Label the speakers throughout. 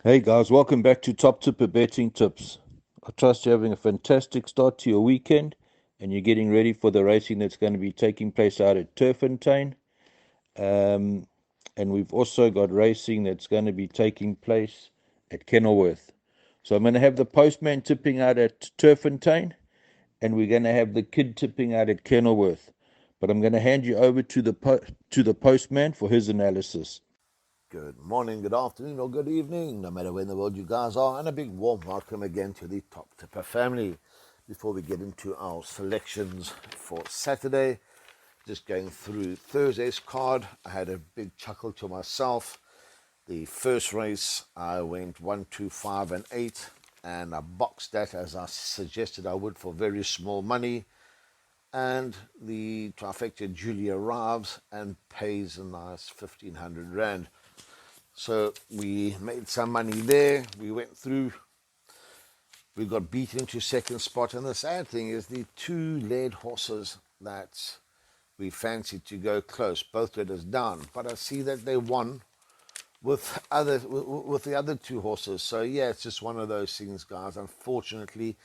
Speaker 1: Hey guys, welcome back to Top Tipper Betting Tips. I trust you're having a fantastic start to your weekend and you're getting ready for the racing that's going to be taking place out at Turffontein. Um, and we've also got racing that's going to be taking place at Kenilworth. So I'm going to have the postman tipping out at Turffontein and we're going to have the kid tipping out at Kenilworth. But I'm going to hand you over to the postman for his analysis.
Speaker 2: Good morning, good afternoon, or good evening, no matter where in the world you guys are, and a big warm welcome again to the Top Tipper family. Before we get into our selections for Saturday, just going through Thursday's card, I had a big chuckle to myself. The first race, I went 1, 2, 5, and 8, and I boxed that as I suggested I would for very small money. And the trifecta Julia arrives and pays a nice 1,500 Rand. So we made some money there. We went through. We got beaten to second spot. And the sad thing is the two led horses that we fancied to go close, both led us down. But I see that they won with the other two horses. So yeah, it's just one of those things, guys. Unfortunately,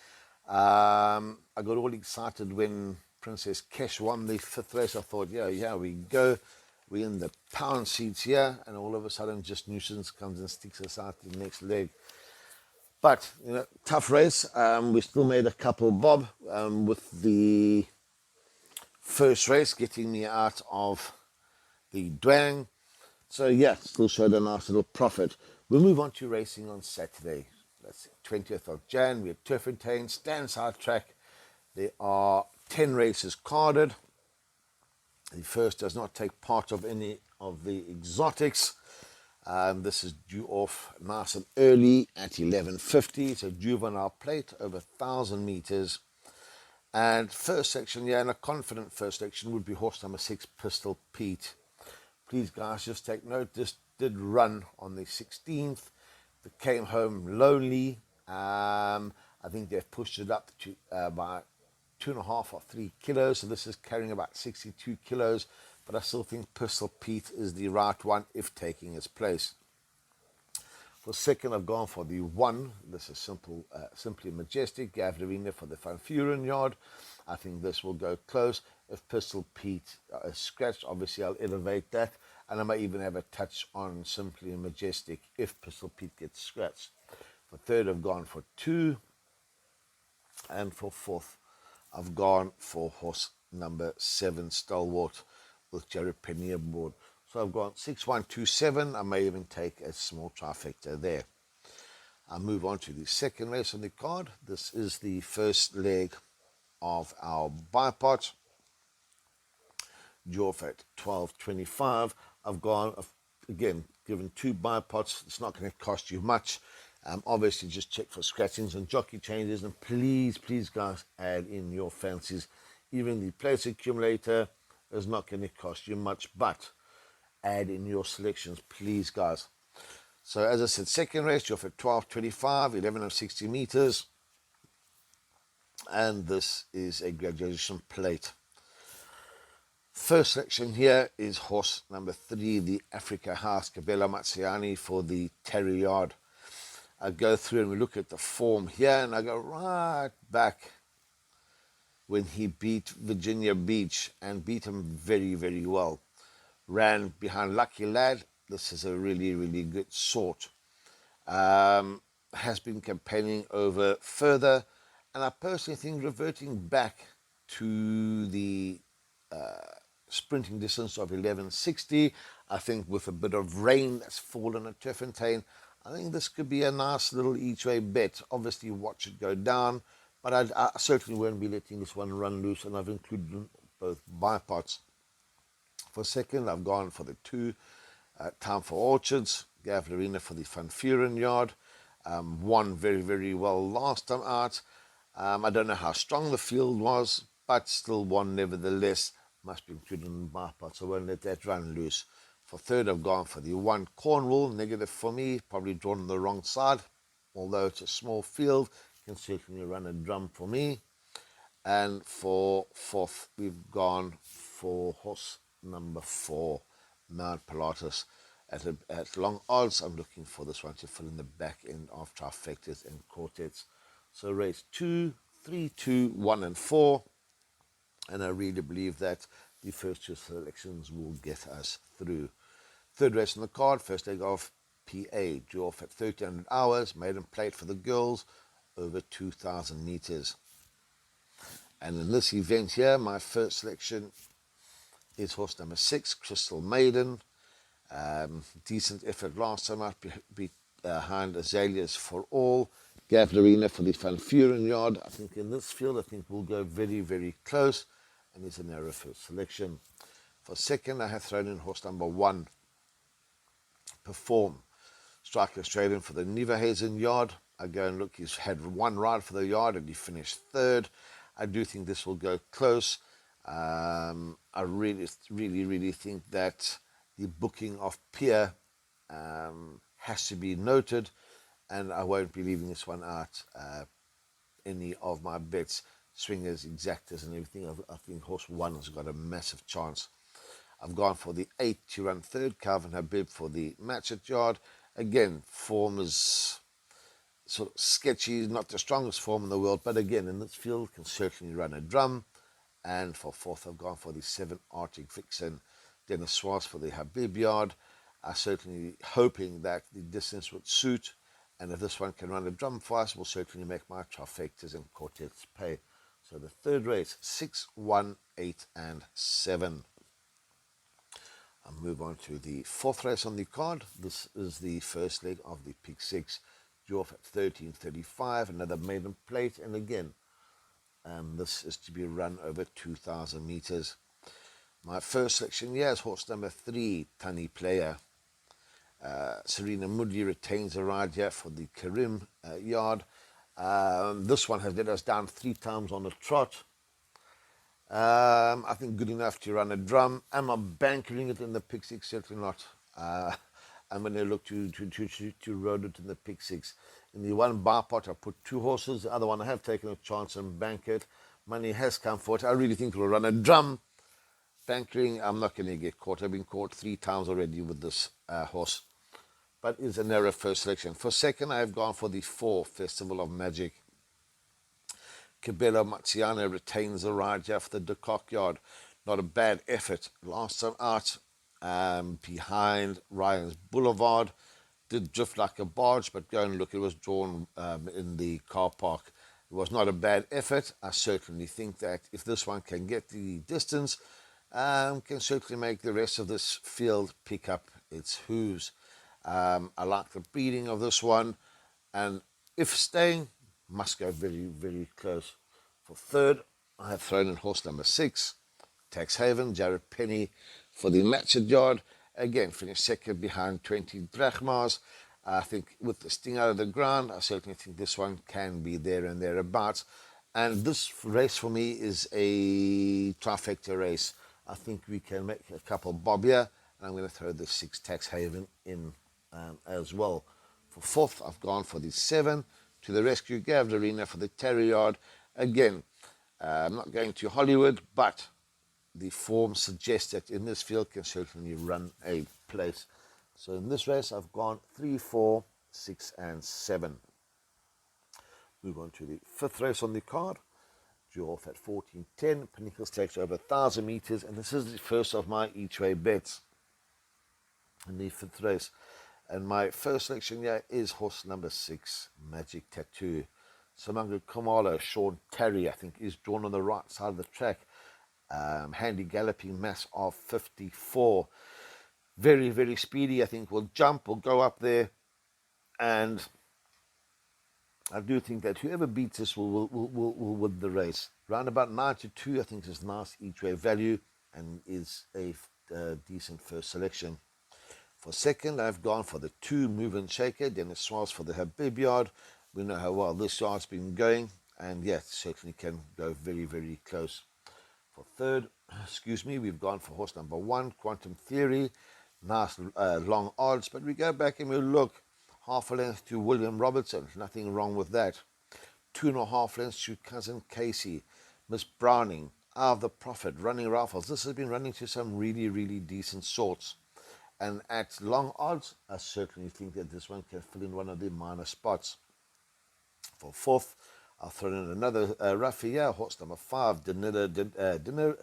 Speaker 2: I got all excited when Princess Kesh won the fifth race. I thought, yeah, we go. We're in the pound seats here, and all of a sudden, just nuisance comes and sticks us out the next leg. But tough race. We still made a couple bob with the first race, getting me out of the Dwang. So yeah, still showed a nice little profit. We'll move on to racing on Saturday. That's 20th of Jan. We're at Turffontein, Standside track. There are 10 races carded. The first does not take part of any of the exotics. This is due off nice and early at 11:50. It's a juvenile plate over 1,000 meters. And first section, yeah, and a confident first section would be horse number 6, Pistol Pete. Please, guys, just take note. This did run on the 16th. It came home lonely. I think they've pushed it up to by 2.5 or 3 kilos. So this is carrying about 62 kilos. But I still think Pistol Pete is the right one if taking its place. For second, I've gone for the 1. This is simply majestic. Gavdarina for the Van Furen yard. I think this will go close. If Pistol Pete is scratched, obviously I'll elevate that. And I might even have a touch on simply majestic if Pistol Pete gets scratched. For third, I've gone for 2. And for fourth, I've gone for horse number 7, Stalwart, with Jared Penny aboard. So I've gone 6-1-2-7. I may even take a small trifecta there. I'll move on to the second race on the card. This is the first leg of our bipot. Draw at 12.25. I've gone, again, given 2 bipots. It's not going to cost you much. Obviously, just check for scratchings and jockey changes. And please, guys, add in your fancies. Even the place accumulator is not going to cost you much, but add in your selections, please, guys. So, as I said, second race, you're for 12.25, 11 of 60 meters. And this is a graduation plate. First selection here is horse number 3, the Africa House, Kabela Matsiani for the Terry Yard. I go through and we look at the form here, and I go right back when he beat Virginia Beach and beat him very, very well. Ran behind Lucky Lad. This is a really, really good sort. Has been campaigning over further, and I personally think reverting back to the sprinting distance of 11:60. I think with a bit of rain that's fallen at Turffontein, I think this could be a nice little each-way bet. Obviously, watch it go down, but I certainly won't be letting this one run loose, and I've included both bipots. For second, I've gone for the 2, Time for Orchards, Gav Arena for the Van Furen yard. Won very, very well last time out. I don't know how strong the field was, but still won nevertheless. Must be included in my part, so I won't let that run loose. For third, I've gone for the 1, Cornwall, negative for me, probably drawn on the wrong side. Although it's a small field, can certainly run a drum for me. And for fourth, we've gone for horse number 4, Mount Pilatus. at long odds, I'm looking for this one to fill in the back end of trifectas and quartets. So race 2, 3, 2, 1, and 4. And I really believe that the first two selections will get us through. Third race on the card, first leg of PA, drew off at 1300 hours, maiden plate for the girls, over 2,000 meters. And in this event here, my first selection is horse number 6, Crystal Maiden. Decent effort last time out behind Azaleas for All. Gav Lorena for the Van Furen yard. I think in this field, I think we'll go very, very close. And it's a narrow first selection. For second, I have thrown in horse number 1, Perform. Striker Australian for the Neverhazen yard. I go and look, he's had one ride for the yard and he finished third. I do think this will go close. I really think that the booking of Pierre has to be noted, and I won't be leaving this one out. Any of my bets, swingers, exactors, and everything. I think horse 1 has got a massive chance. I've gone for the 8 to run third, Calvin Habib for the Matchet yard. Again, form is sort of sketchy, not the strongest form in the world, but again, in this field, can certainly run a drum. And for fourth, I've gone for the 7 Arctic Vixen, Dennis Swars for the Habib yard. I'm certainly hoping that the distance would suit, and if this one can run a drum for us, we'll certainly make my trifectas and quartets pay. So the third race, 6, 1, 8, and 7. I'll move on to the fourth race on the card. This is the first leg of the Pick 6. Drew off at 13:35, another maiden plate, and again, this is to be run over 2,000 meters. My first selection here is horse number 3, Tani Player. Serena Moodley retains a ride here for the Karim yard. This one has let us down 3 times on the trot. I think good enough to run a drum. Am I bankering it in the Pick 6? Certainly not. I'm going to look to road it in the Pick 6. In the one bar pot, I put 2 horses. The other one, I have taken a chance and bank it. Money has come for it. I really think we'll run a drum. Bankering, I'm not going to get caught. I've been caught 3 times already with this horse. But it's a narrow first selection. For second, I've gone for the 4, Festival of Magic. Cabello Maziano retains the ride here for the De Kock yard. Not a bad effort. Last time out, behind Ryan's Boulevard. Did drift like a barge, but go and look, it was drawn in the car park. It was not a bad effort. I certainly think that if this one can get the distance, can certainly make the rest of this field pick up its hooves. I like the breeding of this one, and if staying, must go very, very close. For third, I have thrown in horse number 6, Tax Haven, Jared Penny for the Matchet yard. Again, finished second behind 20 Drachmas. I think with the sting out of the ground, I certainly think this one can be there and thereabouts. And this race for me is a trifecta race. I think we can make a couple bob here, and I'm going to throw the 6 Tax Haven in as well. For fourth, I've gone for the 7 to the rescue, Gav Arena for the Terry yard. Again, I'm not going to Hollywood, but the form suggests that in this field can certainly run a place. So in this race, I've gone 3, 4, 6, and 7. Move on to the fifth race on the card. Drew off at 14:10. Pinnacle Stakes over 1,000 meters, and this is the first of my each way bets in the fifth race. And my first selection here is horse number 6, Magic Tattoo. Samango Kamala, Sean Terry, I think, is drawn on the right side of the track. Handy galloping mass of 54. Very, very speedy. I think will jump, will go up there. And I do think that whoever beats this will win the race. Round about 9 to 2, I think is nice each way value and is a decent first selection. For second, I've gone for the 2 Move and Shaker, Dennis Swars for the Habib yard. We know how well this yard's been going, and yeah, certainly can go very, very close. For third, we've gone for horse number 1, Quantum Theory. Nice long odds, but we go back and we look. Half a length to William Robertson, nothing wrong with that. 2.5 lengths to Cousin Casey. Miss Browning, Eye of the Prophet, Running Rifles. This has been running to some really, really decent sorts. And at long odds, I certainly think that this one can fill in one of the minor spots. For fourth, I'll throw in another roughie here, horse number 5, Danilovic.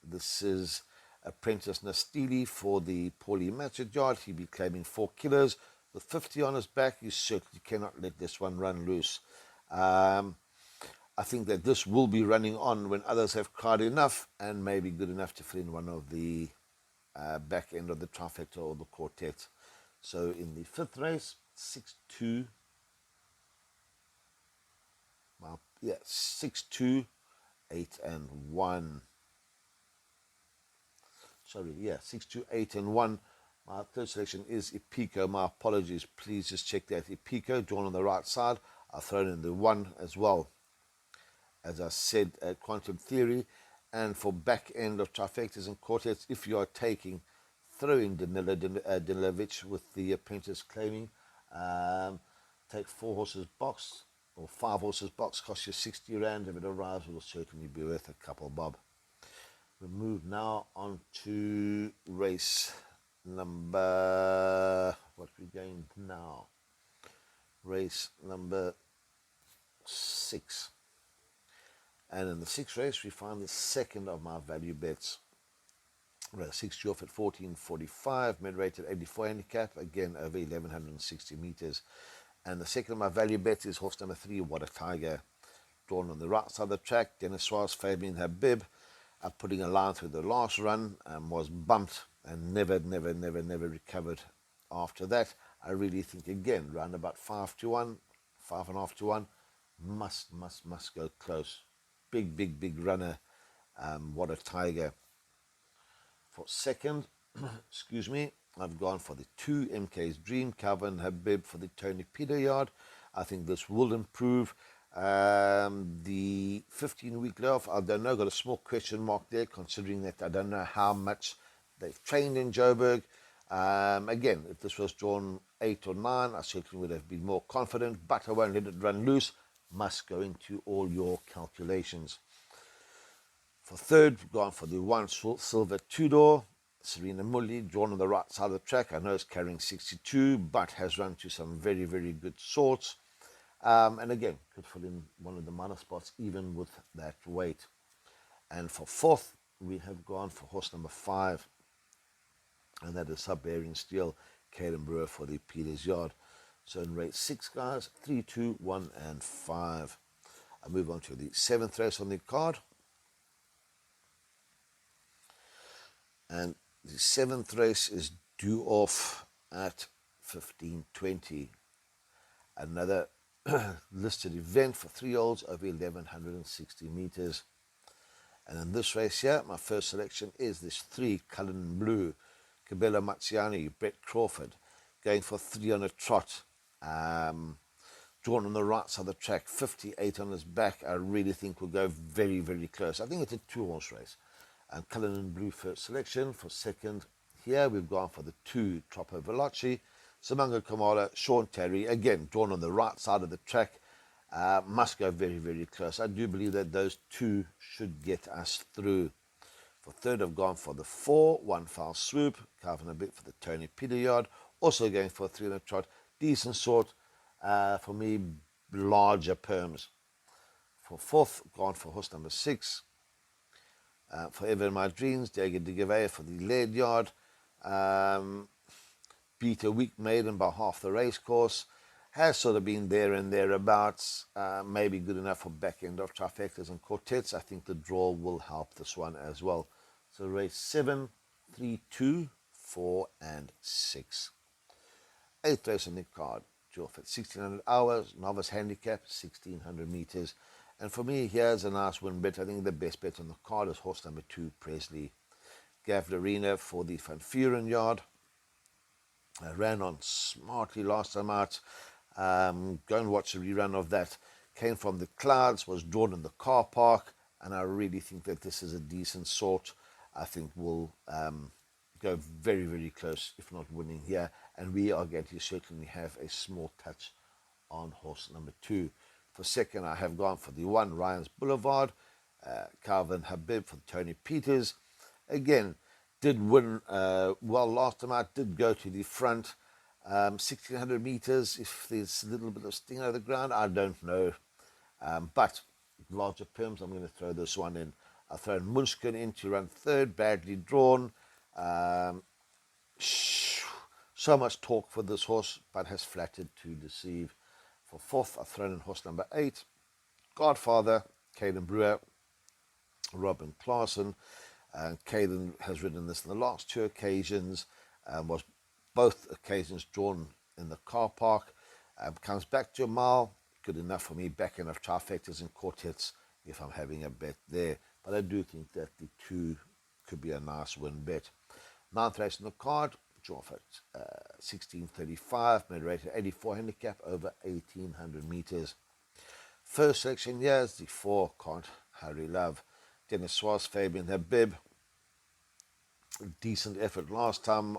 Speaker 2: This is apprentice Nastili for the Paulie Matchett yard. He'll be claiming 4 kilos. With 50 on his back, you certainly cannot let this one run loose. I think that this will be running on when others have cried enough and maybe good enough to fill in one of the back end of the trifecta or the quartet. So in the fifth race, 6-2, 6-2, 8 and 1. Sorry, 6-2, 8 and 1. My third selection is Epico. My apologies. Please just check that. Epico, drawn on the right side. I'll throw in the 1 as well. As I said, quantum theory. And for back end of trifectas and quartets, if you are taking, throw in Danilovic with the apprentice claiming. Take 4 horses box or 5 horses box, cost you 60 rand. If it arrives, it will certainly be worth a couple bob. We move now on to race number, what we going now? Race number 6. And in the 6th race, we find the second of my value bets. Race 6 off at 14.45, mid-rated 84 handicap, again over 1160 meters. And the second of my value bets is horse number 3, What a Tiger. Drawn on the right side of the track, Dennis Suarez, Fabian Habib, putting a line through the last run, was bumped and never recovered after that. I really think, again, round about 5 to 1, 5.5 to 1, must go close. Big runner, What a Tiger. For second, excuse me, I've gone for the 2 MK's Dream, Calvin Habib for the Tony Peter yard. I think this will improve. The 15-week layoff, I don't know, got a small question mark there, considering that I don't know how much they've trained in Joburg. Again, if this was drawn 8 or 9, I certainly would have been more confident, but I won't let it run loose. Must go into all your calculations. For third, we've gone for the 1 silver 2-door, Serena Mulli, drawn on the right side of the track. I know it's carrying 62, but has run to some very good sorts. And again, could fill in one of the minor spots, even with that weight. And for fourth, we have gone for horse number 5, and that is Sub-Bearing Steel, Caden Brewer for the Peters Yard. So in race 6, guys, 3, 2, 1, and 5. I move on to the 7th race on the card. And the 7th race is due off at 15:20. Another listed event for 3-year-olds over 1160 meters. And in this race here, my first selection is this 3, Cullen Blue, Cabela Mazziani, Brett Crawford, going for 3 on a trot. Drawn on the right side of the track, 58 on his back. I really think will go very close. I think it's a 2-horse race. And Cullen Blue first selection. For second here, we've gone for the 2, Troppo Veloci, Simango Kamala, Sean Terry, again, drawn on the right side of the track. Must go very close. I do believe that those 2 should get us through. For third, I've gone for the 4, One Foul Swoop, carving a bit for the Tony Peter yard. Also going for a 3 trot. Decent sort. For me, larger perms. For fourth, gone for horse number 6. Forever in My Dreams, Diego de Gavea for the Laird yard. Beat a weak maiden by half the race course. Has sort of been there and thereabouts. Maybe good enough for back end of trifectas and quartets. I think the draw will help this one as well. So race 7, 3, 2, 4, and 6. 8th race on the card. Draw for 1600 hours. Novice handicap, 1600 meters. And for me, here's a nice win bet. I think the best bet on the card is horse number 2, Presley. Gav Arena for the Van Vuren yard. Ran on smartly last time out. Go and watch a rerun of that. Came from the clouds, was drawn in the car park, and I really think that this is a decent sort. I think will go very close, if not winning here. And we are going to certainly have a small touch on horse number 2. For second, I have gone for the 1, Ryan's Boulevard, Calvin Habib for Tony Peters. Again, did win well last time out, did go to the front. 1600 meters, if there's a little bit of sting over the ground, I don't know. But larger perms, I'm going to throw this one in. I'll throw Munchkin in to run third, badly drawn. Um, so much talk for this horse, but has flattered to deceive. For fourth, I've thrown in horse number 8, Godfather, Caden Brewer, Robin Clarkson. Caden has ridden this in the last 2 occasions, was both occasions drawn in the car park. Comes back to a mile, good enough for me, back enough trifectas and quartets if I'm having a bet there. But I do think that the 2 could be a nice win bet. 9th race in the card, draw for 1635, made rated 84 handicap over 1800 meters. First selection here is the 4, Can't Hurry Love. Dennis Suarez, Fabian Habib. Decent effort last time.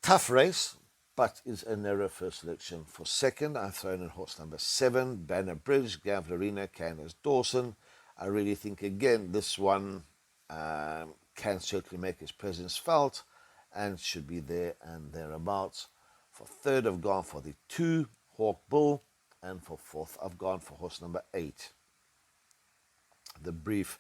Speaker 2: Tough race, but is a narrow first selection. For second, I've thrown in horse number 7, Banner Bridge, Gav Lorena, Candace Dawson. I really think, again, this one can certainly make its presence felt and should be there and thereabouts. For third, I've gone for the 2, Hawk Bull, and for fourth, I've gone for horse number 8, The Brief.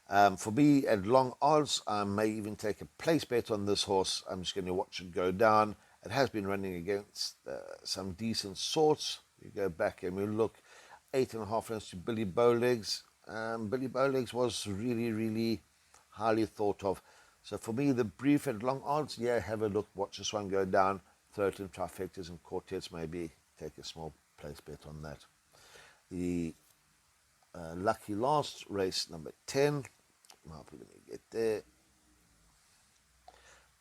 Speaker 2: For me, at long odds, I may even take a place bet on this horse. I'm just going to watch it go down. It has been running against some decent sorts. We go back and we look, 8.5 runs to Billy Bowlegs. Billy Bowlegs was really, really highly thought of. So for me, The Brief at long odds, yeah, have a look, watch this one go down, throw it in trifectas and quartets, maybe take a small place bet on that. The lucky last race, number 10. Now, let me get there.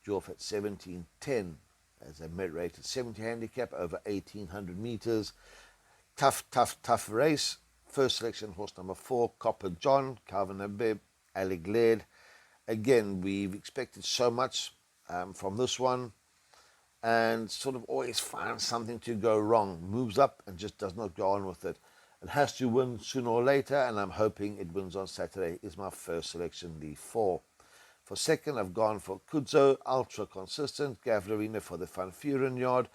Speaker 2: Draw at 1710 as a mid-rated 70 handicap over 1800 meters. Tough race. First selection, horse number 4, Copper John, Calvin Habib, Alec Laird. Again, we've expected so much from this one, and sort of always finds something to go wrong. Moves up and just does not go on with it. It has to win sooner or later, and I'm hoping it wins on Saturday. Is my first selection, the 4. For second, I've gone for Kudzo, ultra consistent. Gav Lorena for the Van Furen yard.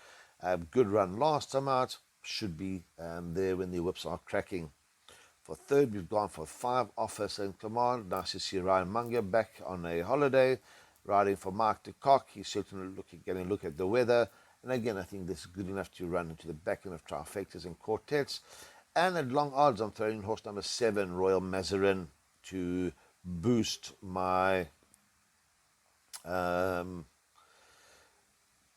Speaker 2: Good run last time out. Should be there when the whips are cracking. For third, we've gone for 5, Office and Command. Nice to see Ryan Munger back on a holiday. Riding for Mark de Kock. He's certainly going to look at the weather. And again, I think this is good enough to run into the back end of trifectas and quartets. And at long odds, I'm throwing horse number 7, Royal Mazarin, to boost my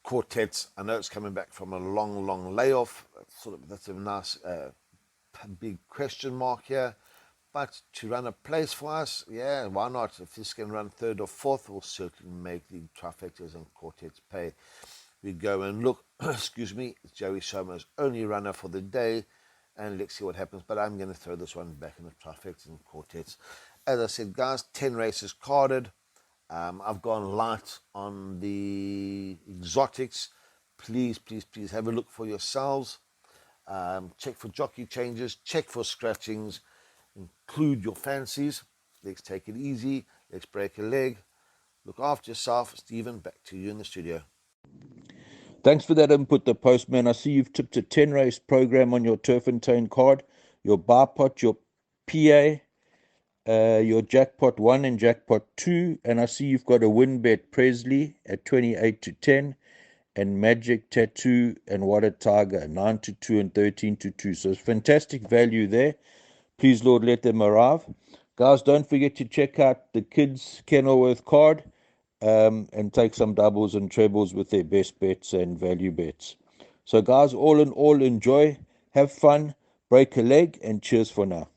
Speaker 2: quartets. I know it's coming back from a long layoff. That's a nice big question mark here. But to run a place for us, yeah, why not? If this can run third or fourth, we'll certainly make the trifectas and quartets pay. We go and look, excuse me, it's Joey Shomer's only runner for the day. And let's see what happens. But I'm going to throw this one back in the trifectas and quartets. As I said, guys, 10 races carded. I've gone light on the exotics. Please have a look for yourselves. Check for jockey changes. Check for scratchings. Include your fancies. Let's take it easy. Let's break a leg. Look after yourself. Stephen, back to you in the studio.
Speaker 1: Thanks for that input, the postman. I see you've tipped a 10-race program on your Turffontein card, your bar pot, your PA, your jackpot 1 and jackpot 2, and I see you've got a win bet Presley at 28-10, and Magic Tattoo and What a Tiger 9-2 and 13-2. So it's fantastic value there. Please, Lord, let them arrive. Guys, don't forget to check out the kids' Kenilworth card. And take some doubles and trebles with their best bets and value bets. So guys, all in all, enjoy, have fun, break a leg, and cheers for now.